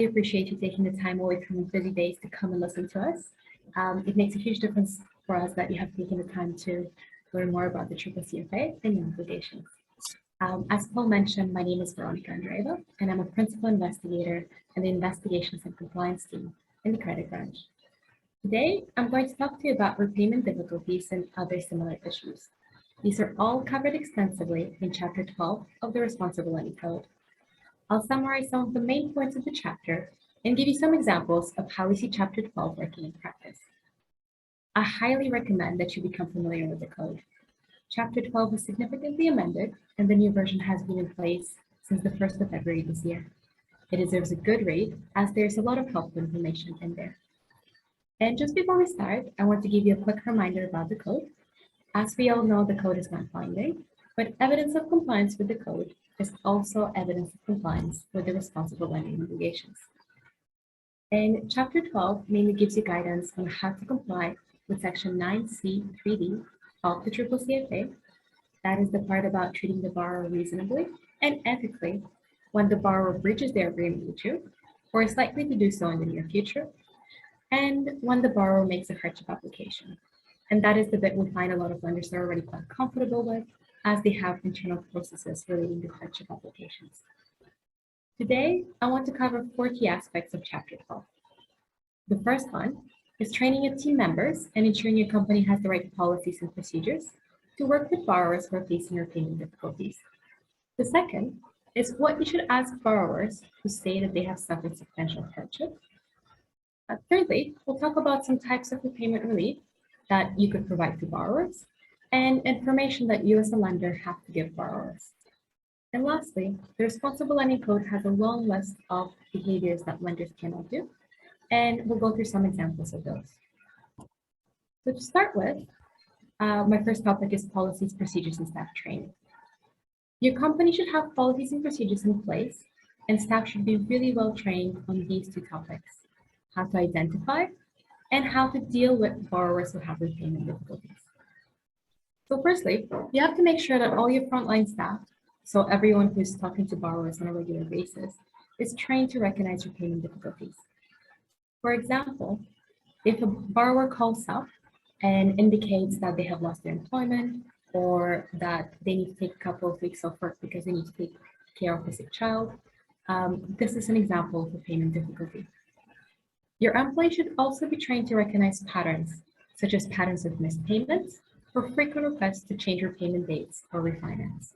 We appreciate you taking the time away from your busy days to come and listen to us. It makes a huge difference for us that you have taken the time to learn more about the Triple CFA and your obligations. As Paul mentioned, my name is Veronica Andreeva, and I'm a principal investigator in the Investigations and Compliance team in the credit branch. Today, I'm going to talk to you about repayment difficulties and other similar issues. These are all covered extensively in Chapter 12 of the Responsible Lending Code. I'll summarize some of the main points of the chapter and give you some examples of how we see Chapter 12 working in practice. I highly recommend that you become familiar with the code. Chapter 12 was significantly amended, and the new version has been in place since the 1st of February this year. It deserves a good read, as there's a lot of helpful information in there. And just before we start, I want to give you a quick reminder about the code. As we all know, the code is not binding, but evidence of compliance with the code is also evidence of compliance with the responsible lending obligations. And Chapter 12 mainly gives you guidance on how to comply with Section 9C3D of the Triple CFA. That is the part about treating the borrower reasonably and ethically when the borrower breaches their agreement with you, or is likely to do so in the near future, and when the borrower makes a hardship application. And that is the bit we find a lot of lenders are already quite comfortable with, as they have internal processes relating to hardship applications. Today, I want to cover 4 key aspects of Chapter 12. The first one is training your team members and ensuring your company has the right policies and procedures to work with borrowers who are facing repayment difficulties. The second is what you should ask borrowers who say that they have suffered substantial hardship. Thirdly, we'll talk about some types of repayment relief that you could provide to borrowers and information that you as a lender have to give borrowers. And lastly, the Responsible Lending Code has a long list of behaviors that lenders cannot do, and we'll go through some examples of those. So to start with, my first topic is policies, procedures, and staff training. Your company should have policies and procedures in place, and staff should be really well trained on these 2 topics: how to identify and how to deal with borrowers who have repayment difficulties. So firstly, you have to make sure that all your frontline staff, so everyone who's talking to borrowers on a regular basis, is trained to recognize repayment difficulties. For example, if a borrower calls up and indicates that they have lost their employment or that they need to take a couple of weeks off work because they need to take care of a sick child, this is an example of repayment difficulty. Your employee should also be trained to recognize patterns, such as patterns of missed payments or frequent requests to change repayment dates or refinance.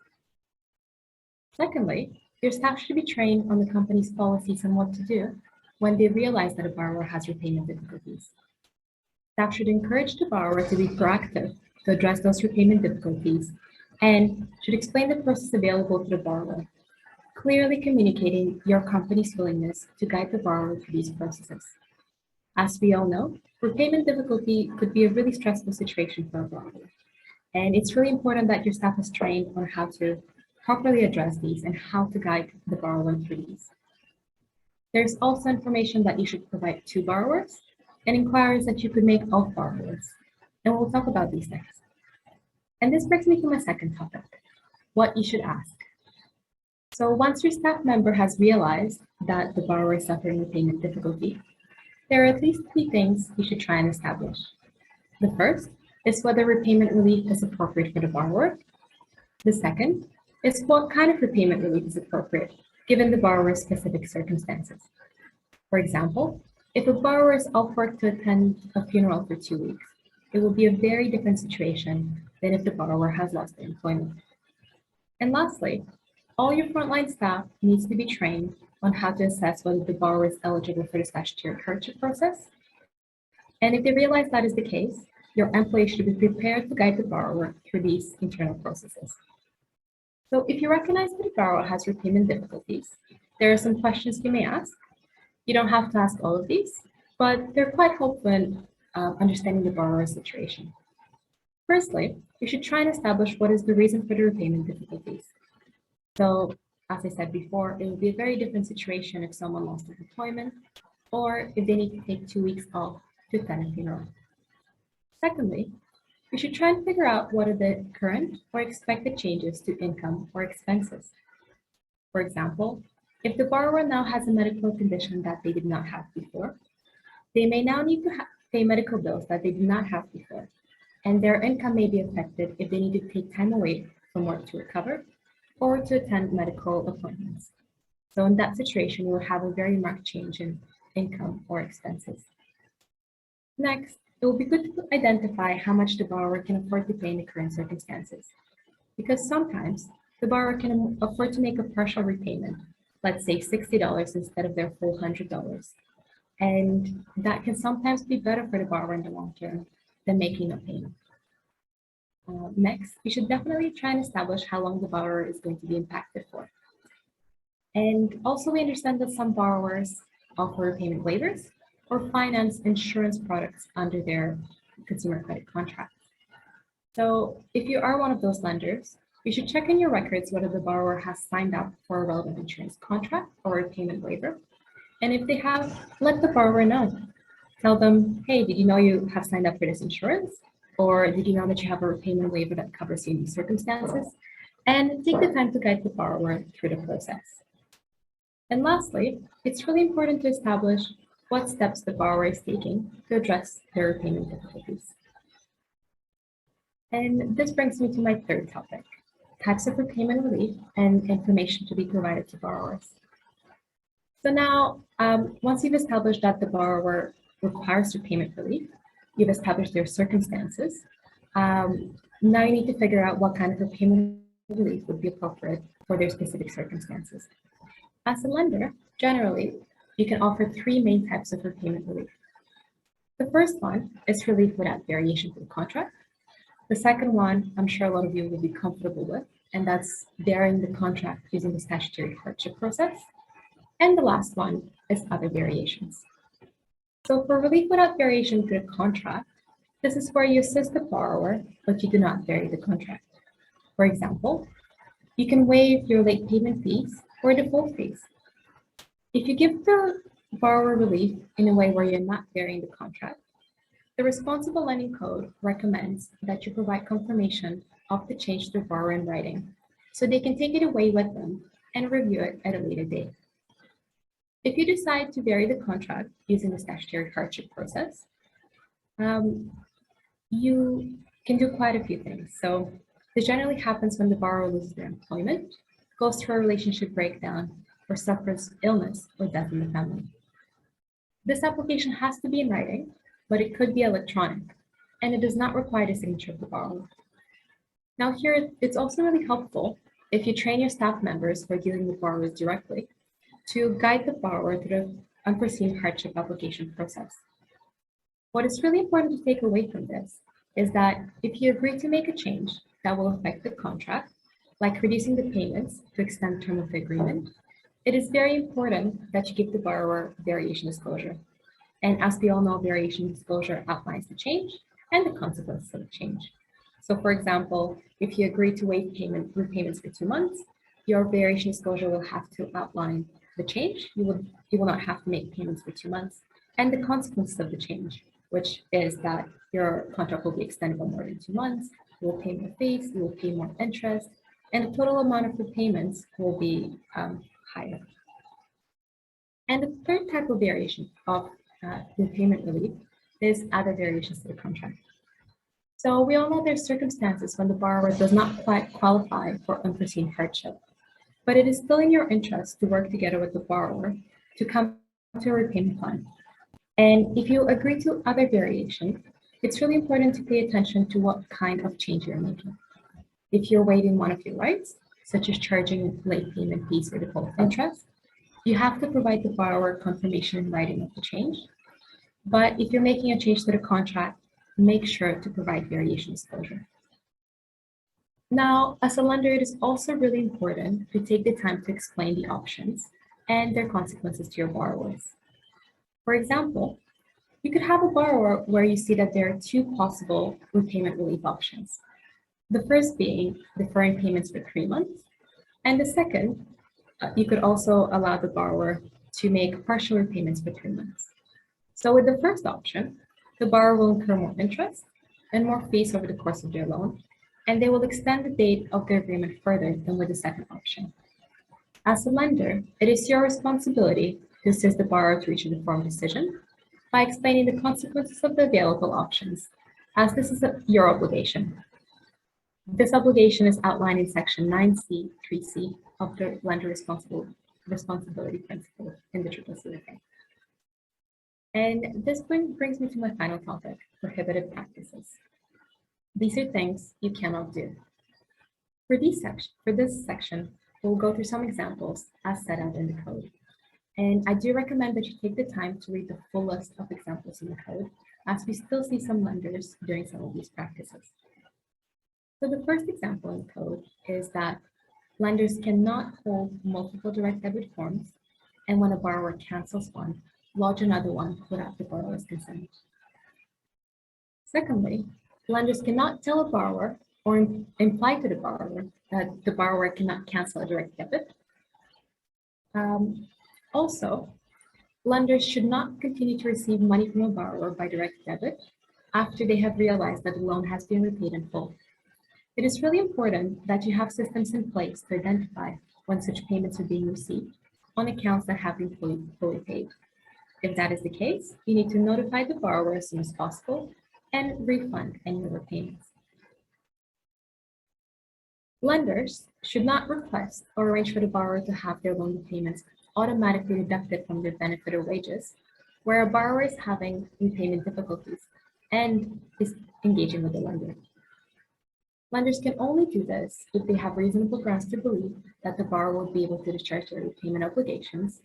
Secondly, your staff should be trained on the company's policies on what to do when they realize that a borrower has repayment difficulties. Staff should encourage the borrower to be proactive to address those repayment difficulties and should explain the process available to the borrower, clearly communicating your company's willingness to guide the borrower through these processes. As we all know, repayment difficulty could be a really stressful situation for a borrower, and it's really important that your staff is trained on how to properly address these and how to guide the borrower through these. There's also information that you should provide to borrowers and inquiries that you could make of borrowers, and we'll talk about these next. And this brings me to my second topic, what you should ask. So once your staff member has realized that the borrower is suffering repayment difficulty, there are at least 3 things you should try and establish. The first is whether repayment relief is appropriate for the borrower. The second is what kind of repayment relief is appropriate, given the borrower's specific circumstances. For example, if a borrower is off work to attend a funeral for 2 weeks, it will be a very different situation than if the borrower has lost their employment. And lastly, all your frontline staff needs to be trained on how to assess whether the borrower is eligible for the statutory hardship process. And if they realize that is the case, your employee should be prepared to guide the borrower through these internal processes. So if you recognize that a borrower has repayment difficulties, there are some questions you may ask. You don't have to ask all of these, but they're quite helpful in understanding the borrower's situation. Firstly, you should try and establish what is the reason for the repayment difficulties. So, as I said before, it would be a very different situation if someone lost their employment or if they need to take 2 weeks off to attend a funeral. Secondly, you should try and figure out what are the current or expected changes to income or expenses. For example, If the borrower now has a medical condition that they did not have before, they may now need to pay medical bills that they did not have before, and their income may be affected if they need to take time away from work to recover or to attend medical appointments. So in that situation, you will have a very marked change in income or expenses. Next, it will be good to identify how much the borrower can afford to pay in the current circumstances, because sometimes the borrower can afford to make a partial repayment, let's say $60 instead of their full $100. And that can sometimes be better for the borrower in the long term than making a payment. Next, you should definitely try and establish how long the borrower is going to be impacted for. And also we understand that some borrowers offer repayment waivers or finance insurance products under their consumer credit contract. So if you are one of those lenders, you should check in your records whether the borrower has signed up for a relevant insurance contract or a payment waiver. And if they have, let the borrower know. Tell them, hey, did you know you have signed up for this insurance? Or did you know that you have a repayment waiver that covers you in these circumstances? And take the time to guide the borrower through the process. And lastly, it's really important to establish what steps the borrower is taking to address their repayment difficulties. And this brings me to my third topic, types of repayment relief and information to be provided to borrowers. So now, once you've established that the borrower requires repayment relief, you've established their circumstances, now you need to figure out what kind of repayment relief would be appropriate for their specific circumstances. As a lender, generally, you can offer three main types of repayment relief. The first one is relief without variation to the contract. The second one, I'm sure a lot of you will be comfortable with, and that's varying the contract using the statutory hardship process. And the last one is other variations. So for relief without variation to the contract, this is where you assist the borrower, but you do not vary the contract. For example, you can waive your late payment fees or default fees. If you give the borrower relief in a way where you're not varying the contract, the Responsible Lending Code recommends that you provide confirmation of the change to the borrower in writing, so they can take it away with them and review it at a later date. If you decide to vary the contract using the statutory hardship process, you can do quite a few things. So this generally happens when the borrower loses their employment, goes through a relationship breakdown, or suffers illness or death in the family. This application has to be in writing, but it could be electronic, and it does not require the signature of the borrower. Now here, it's also really helpful if you train your staff members who are dealing with borrowers directly to guide the borrower through the unforeseen hardship application process. What is really important to take away from this is that if you agree to make a change that will affect the contract, like reducing the payments to extend the term of the agreement, it is very important that you give the borrower variation disclosure. And as we all know, variation disclosure outlines the change and the consequences of the change. So for example, if you agree to waive repayments for 2 months, your variation disclosure will have to outline the change. You will not have to make payments for 2 months, and the consequences of the change, which is that your contract will be extended for more than 2 months, you will pay more fees, you will pay more interest, and the total amount of repayments will be higher. And the third type of variation of repayment relief is other variations to the contract. So we all know there's circumstances when the borrower does not quite qualify for unforeseen hardship, but it is still in your interest to work together with the borrower to come to a repayment plan. And if you agree to other variation, it's really important to pay attention to what kind of change you're making. If you're waiving one of your rights, such as charging late payment fees or default interest, you have to provide the borrower confirmation in writing of the change. But if you're making a change to the contract, make sure to provide variation disclosure. Now, as a lender, it is also really important to take the time to explain the options and their consequences to your borrowers. For example, you could have a borrower where you see that there are 2 possible repayment relief options. The first being deferring payments for 3 months, and the second, you could also allow the borrower to make partial repayments for 3 months. So with the first option, the borrower will incur more interest and more fees over the course of their loan, and they will extend the date of their agreement further than with the second option. As a lender, it is your responsibility to assist the borrower to reach an informed decision by explaining the consequences of the available options, as this is your obligation. This obligation is outlined in Section 9C, 3C of the Lender Responsibility Principle in the CCCFA. And this brings me to my final topic, prohibited practices. These are things you cannot do. For this section, we'll go through some examples as set out in the code. And I do recommend that you take the time to read the full list of examples in the code, as we still see some lenders doing some of these practices. So the first example in the code is that lenders cannot hold multiple direct debit forms, and when a borrower cancels one, lodge another one without the borrower's consent. Secondly, lenders cannot tell a borrower or imply to the borrower that the borrower cannot cancel a direct debit. Also, lenders should not continue to receive money from a borrower by direct debit after they have realized that the loan has been repaid in full. It is really important that you have systems in place to identify when such payments are being received on accounts that have been fully paid. If that is the case, you need to notify the borrower as soon as possible and refund any overpayments. Lenders should not request or arrange for the borrower to have their loan repayments automatically deducted from their benefit or wages, where a borrower is having repayment difficulties and is engaging with the lender. Lenders can only do this if they have reasonable grounds to believe that the borrower will be able to discharge their repayment obligations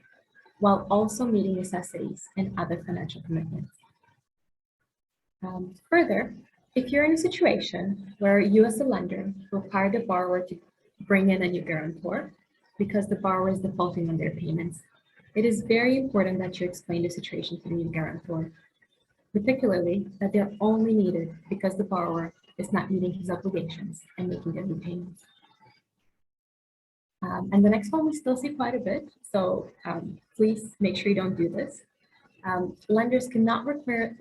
while also meeting necessities and other financial commitments. Further, if you're in a situation where you as a lender require the borrower to bring in a new guarantor because the borrower is defaulting on their payments, it is very important that you explain the situation to the new guarantor, particularly that they're only needed because the borrower is not meeting his obligations and making their repayments. And the next one we still see quite a bit, so please make sure you don't do this. Lenders cannot require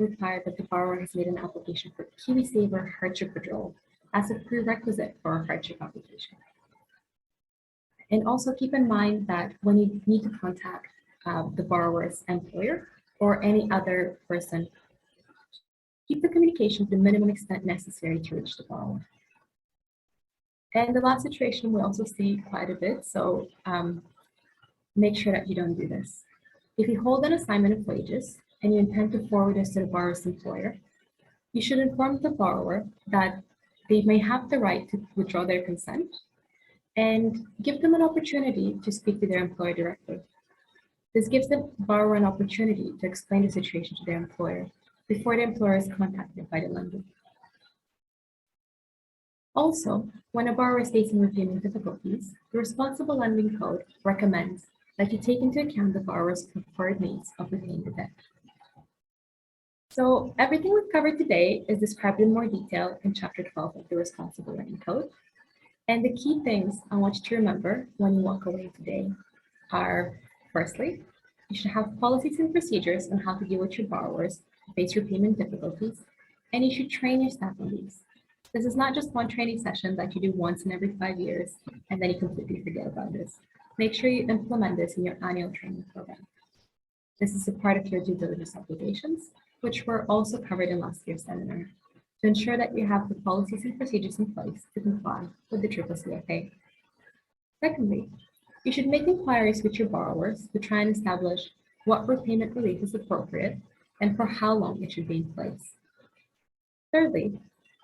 that the borrower has made an application for KiwiSaver hardship withdrawal as a prerequisite for a hardship application. And also keep in mind that when you need to contact the borrower's employer or any other person, keep the communication to the minimum extent necessary to reach the borrower. And the last situation we also see quite a bit, so make sure that you don't do this. If you hold an assignment of wages and you intend to forward this to the borrower's employer, you should inform the borrower that they may have the right to withdraw their consent and give them an opportunity to speak to their employer directly. This gives the borrower an opportunity to explain the situation to their employer before the employer is contacted by the lender. Also, when a borrower is facing repayment difficulties, the Responsible Lending Code recommends that you take into account the borrower's preferred means of repaying the debt. So everything we've covered today is described in more detail in Chapter 12 of the Responsible Lending Code. And the key things I want you to remember when you walk away today are, firstly, you should have policies and procedures on how to deal with your borrowers who face repayment difficulties, and you should train your staff on these. This is not just one training session that you do once in every 5 years, and then you completely forget about this. Make sure you implement this in your annual training program. This is a part of your due diligence obligations, which were also covered in last year's seminar, to ensure that you have the policies and procedures in place to comply with the CCCFA. Secondly, you should make inquiries with your borrowers to try and establish what repayment relief is appropriate and for how long it should be in place. Thirdly,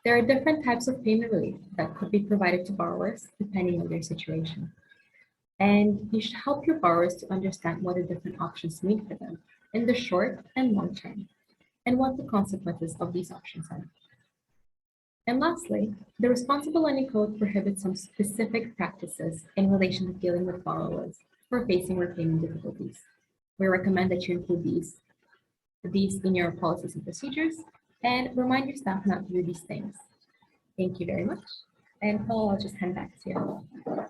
there are different types of payment relief that could be provided to borrowers depending on their situation. And you should help your borrowers to understand what the different options mean for them in the short and long term, and what the consequences of these options are. And lastly, the Responsible Lending Code prohibits some specific practices in relation to dealing with borrowers who are facing repayment difficulties. We recommend that you include these in your policies and procedures, and remind your staff not to do these things. Thank you very much. And Paul, I'll just hand back to you.